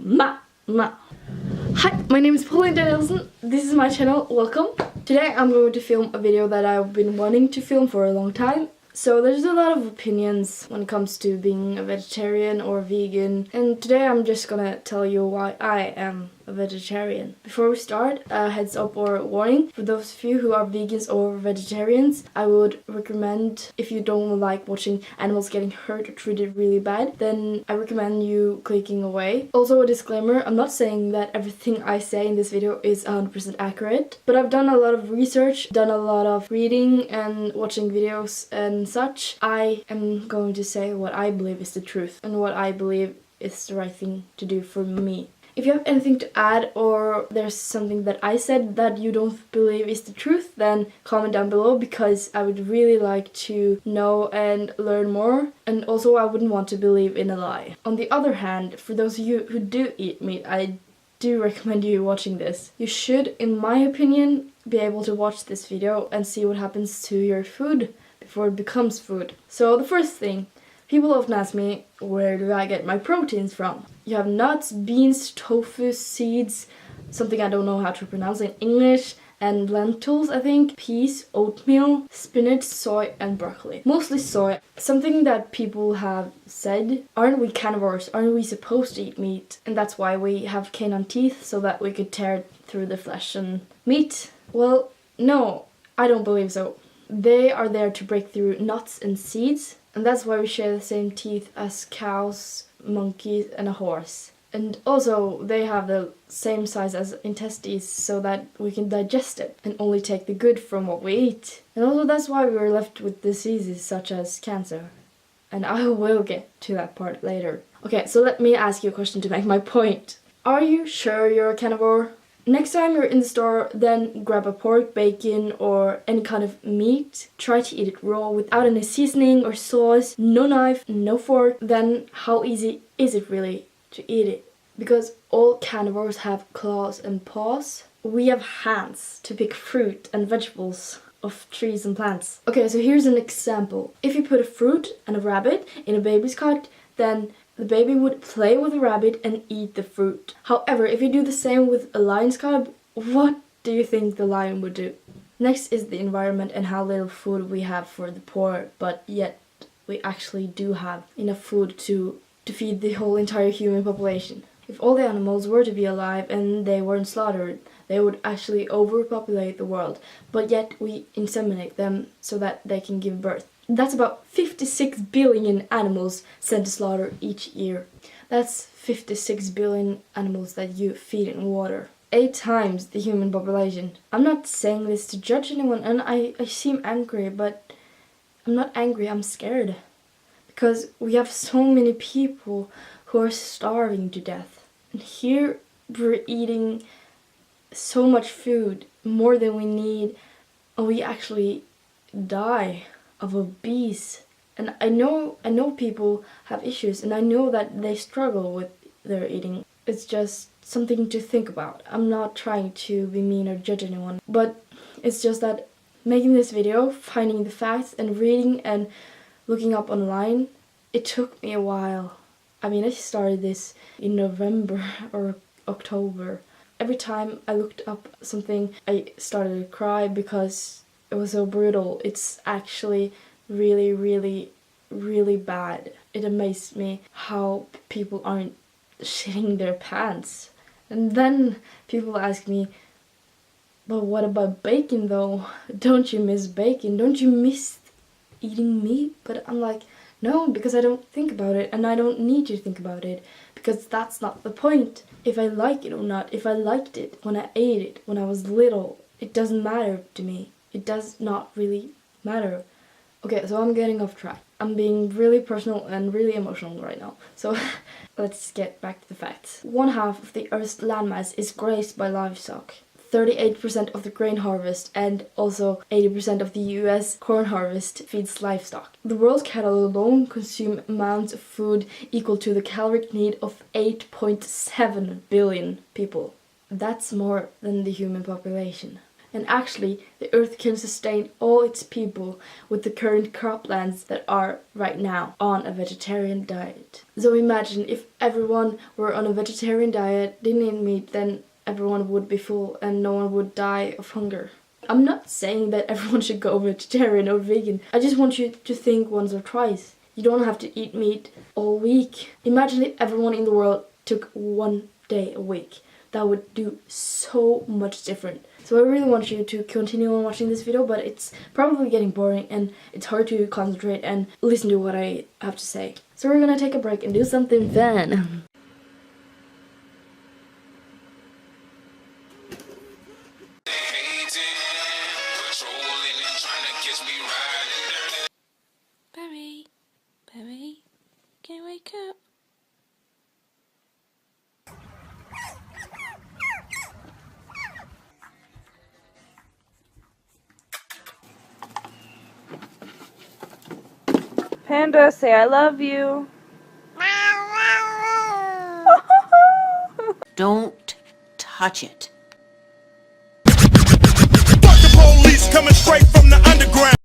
Ma. Hi, my name is Pauline Danielson. This is my channel. Welcome. Today I'm going to film a video that I've been wanting to film for a long time. So there's a lot of opinions when it comes to being a vegetarian or vegan, and today I'm just gonna tell you why I am a vegetarian. Before we start, a heads up or warning. For those of you who are vegans or vegetarians, I would recommend, if you don't like watching animals getting hurt or treated really bad, then I recommend you clicking away. Also a disclaimer, I'm not saying that everything I say in this video is 100% accurate, but I've done a lot of research, done a lot of reading and watching videos and such. I am going to say what I believe is the truth and what I believe is the right thing to do for me. If you have anything to add or there's something that I said that you don't believe is the truth, then comment down below, because I would really like to know and learn more, and also I wouldn't want to believe in a lie. On the other hand, for those of you who do eat meat, I do recommend you watching this. You should, in my opinion, be able to watch this video and see what happens to your food before it becomes food. So the first thing, people often ask me, where do I get my proteins from? You have nuts, beans, tofu, seeds, something I don't know how to pronounce in English, and lentils, I think, peas, oatmeal, spinach, soy, and broccoli. Mostly soy. Something that people have said, aren't we carnivores? Aren't we supposed to eat meat? And that's why we have canine teeth, so that we could tear through the flesh and meat. Well, no, I don't believe so. They are there to break through nuts and seeds, and that's why we share the same teeth as cows, monkeys, and a horse. And also, they have the same size as intestines so that we can digest it and only take the good from what we eat. And also, that's why we are left with diseases such as cancer. And I will get to that part later. Okay, so let me ask you a question to make my point. Are you sure you're a carnivore? Next time you're in the store, then grab a pork, bacon, or any kind of meat. Try to eat it raw without any seasoning or sauce, no knife, no fork. Then how easy is it really to eat it? Because all carnivores have claws and paws. We have hands to pick fruit and vegetables of trees and plants. Okay, so here's an example. If you put a fruit and a rabbit in a baby's cot, then the baby would play with the rabbit and eat the fruit. However, if you do the same with a lion's cub, what do you think the lion would do? Next is the environment and how little food we have for the poor, but yet we actually do have enough food to feed the whole entire human population. If all the animals were to be alive and they weren't slaughtered, they would actually overpopulate the world, but yet we inseminate them so that they can give birth. That's about 56 billion animals sent to slaughter each year. That's 56 billion animals that you feed in water. 8 times the human population. I'm not saying this to judge anyone, and I seem angry, but I'm not angry, I'm scared. Because we have so many people who are starving to death. And here we're eating so much food, more than we need, and we actually die of obese. And I know people have issues, and I know that they struggle with their eating. It's just something to think about. I'm not trying to be mean or judge anyone, but it's just that making this video, finding the facts and reading and looking up online, it took me a while. I mean, I started this in November or October. Every time I looked up something, I started to cry because it was so brutal. It's actually really, really, really bad. It amazed me how people aren't shitting their pants. And then people ask me, but what about bacon though? Don't you miss bacon? Don't you miss eating meat? But I'm like, no, because I don't think about it, and I don't need to think about it, because that's not the point. If I like it or not, if I liked it when I ate it when I was little, it doesn't matter to me. It does not really matter. Okay, so I'm getting off track. I'm being really personal and really emotional right now. So let's get back to the facts. 1/2 of the Earth's landmass is grazed by livestock. 38% of the grain harvest and also 80% of the US corn harvest feeds livestock. The world's cattle alone consume amounts of food equal to the caloric need of 8.7 billion people. That's more than the human population. And actually, the earth can sustain all its people with the current croplands that are right now on a vegetarian diet. So imagine if everyone were on a vegetarian diet, didn't eat meat, then everyone would be full and no one would die of hunger. I'm not saying that everyone should go vegetarian or vegan. I just want you to think once or twice. You don't have to eat meat all week. Imagine if everyone in the world took 1 day a week. That would do so much different. So I really want you to continue on watching this video, but it's probably getting boring and it's hard to concentrate and listen to what I have to say. So we're gonna take a break and do something fun. Barry, Barry, can you wake up? Panda, say I love you. Don't touch it. Fuck the police coming straight from the underground.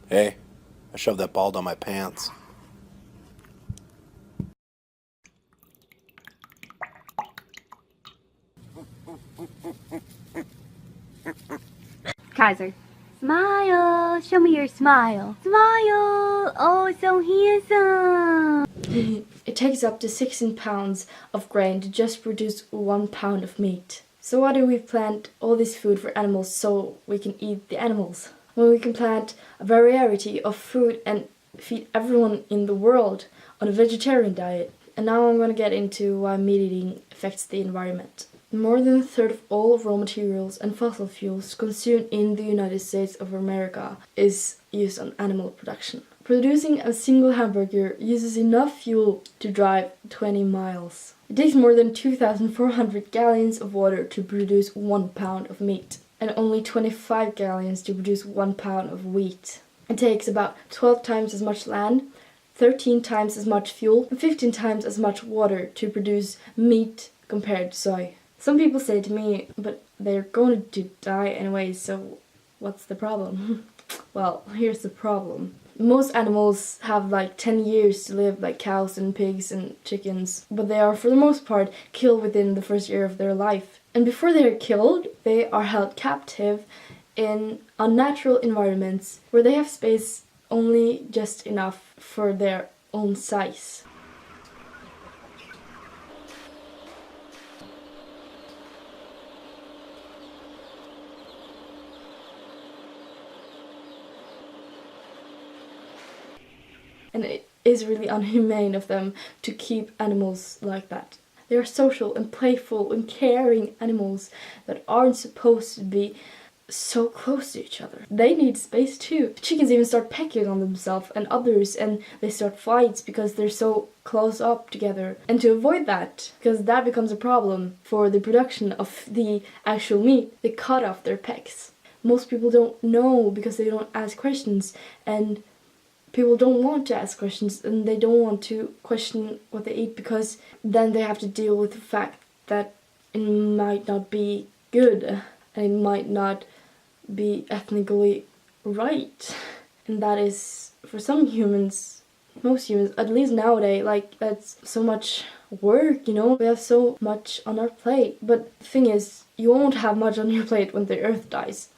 Hey, I shoved that ball down my pants. Kaiser. Smile! Show me your smile. Smile! Oh, so handsome! It takes up to 16 pounds of grain to just produce 1 pound of meat. So why do we plant all this food for animals so we can eat the animals? When we can plant a variety of food and feed everyone in the world on a vegetarian diet. And now I'm going to get into why meat eating affects the environment. More than a third of all raw materials and fossil fuels consumed in the United States of America is used on animal production. Producing a single hamburger uses enough fuel to drive 20 miles. It takes more than 2,400 gallons of water to produce 1 pound of meat, and only 25 gallons to produce 1 pound of wheat. It takes about 12 times as much land, 13 times as much fuel, and 15 times as much water to produce meat compared to soy. Some people say to me, but they're going to die anyway, so what's the problem? Well, here's the problem. Most animals have like 10 years to live, like cows and pigs and chickens, but they are for the most part killed within the first year of their life. And before they are killed, they are held captive in unnatural environments where they have space only just enough for their own size. And it is really inhumane of them to keep animals like that. They are social and playful and caring animals that aren't supposed to be so close to each other. They need space too. Chickens even start pecking on themselves and others, and they start fights because they're so close up together. And to avoid that, because that becomes a problem for the production of the actual meat, they cut off their pecks. Most people don't know because they don't ask questions, and people don't want to ask questions, and they don't want to question what they eat because then they have to deal with the fact that it might not be good and it might not be ethnically right. And that is, for some humans, most humans, at least nowadays, like, that's so much work, you know? We have so much on our plate. But the thing is, you won't have much on your plate when the earth dies.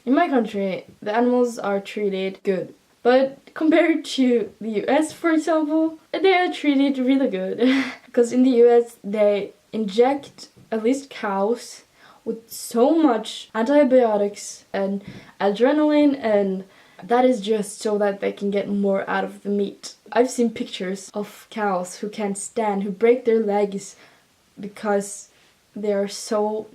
In my country, the animals are treated good. But compared to the US, for example, they are treated really good. Because in the US, they inject, at least cows, with so much antibiotics and adrenaline, and that is just so that they can get more out of the meat. I've seen pictures of cows who can't stand, who break their legs because they are so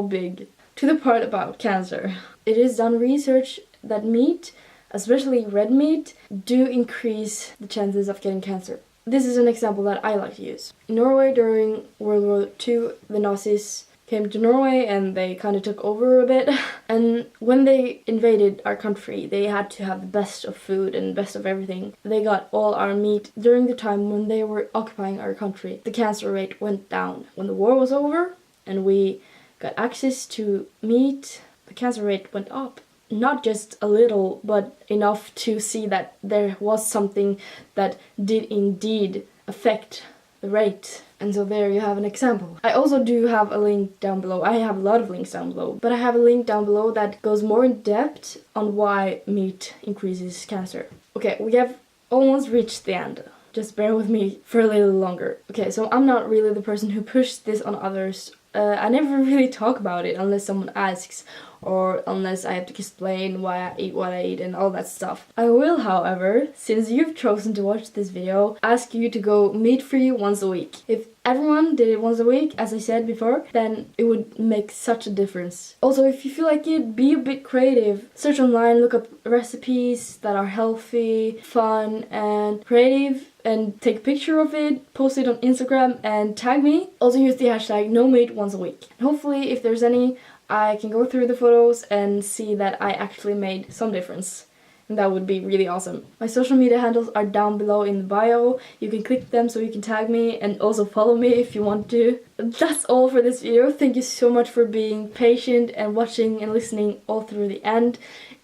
big. To the part about cancer. It is done research that meat, especially red meat, do increase the chances of getting cancer. This is an example that I like to use. In Norway during World War II, the Nazis came to Norway and they kind of took over a bit. And when they invaded our country, they had to have the best of food and best of everything. They got all our meat. During the time when they were occupying our country, the cancer rate went down. When the war was over and we got access to meat, the cancer rate went up. Not just a little, but enough to see that there was something that did indeed affect the rate. And so there you have an example. I also do have a link down below. I have a lot of links down below, but I have a link down below that goes more in depth on why meat increases cancer. Okay, we have almost reached the end. Just bear with me for a little longer. Okay, so I'm not really the person who pushes this on others. I never really talk about it unless someone asks, or unless I have to explain why I eat what I eat and all that stuff. I will, however, since you've chosen to watch this video, ask you to go meat-free once a week. If everyone did it once a week, as I said before, then it would make such a difference. Also, if you feel like it, be a bit creative. Search online, look up recipes that are healthy, fun, and creative, and take a picture of it, post it on Instagram, and tag me. Also use the hashtag #NoMeat_once-a-week. Hopefully, if there's any, I can go through the photos and see that I actually made some difference. And that would be really awesome. My social media handles are down below in the bio. You can click them so you can tag me and also follow me if you want to. That's all for this video. Thank you so much for being patient and watching and listening all through the end.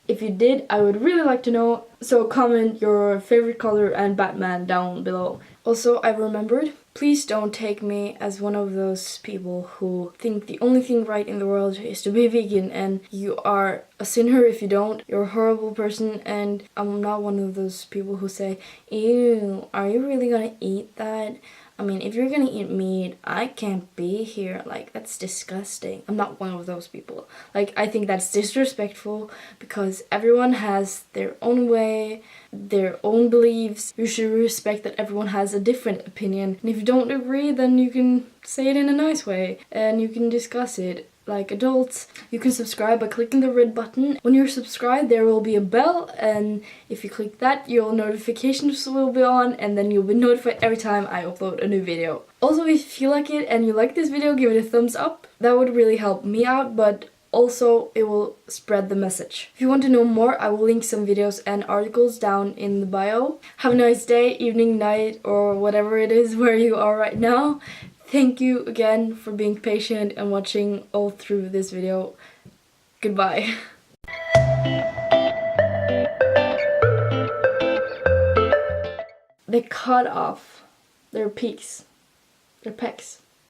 If you did, I would really like to know. So comment your favorite color and Batman down below. Also, I remembered, please don't take me as one of those people who think the only thing right in the world is to be vegan and you are a sinner if you don't. You're a horrible person, and I'm not one of those people who say, ew, are you really gonna eat that? I mean, if you're gonna eat meat, I can't be here. Like, that's disgusting. I'm not one of those people. Like, I think that's disrespectful because everyone has their own way, their own beliefs. You should respect that everyone has a different opinion. And if you don't agree, then you can say it in a nice way and you can discuss it like adults. You can subscribe by clicking the red button. When you're subscribed, there will be a bell, and if you click that, your notifications will be on, and then you'll be notified every time I upload a new video. Also, if you feel like it and you like this video, give it a thumbs up. That would really help me out, but also it will spread the message. If you want to know more, I will link some videos and articles down in the bio. Have a nice day, evening, night, or whatever it is where you are right now. Thank you again for being patient and watching all through this video. Goodbye. They cut off their peaks, their pecs.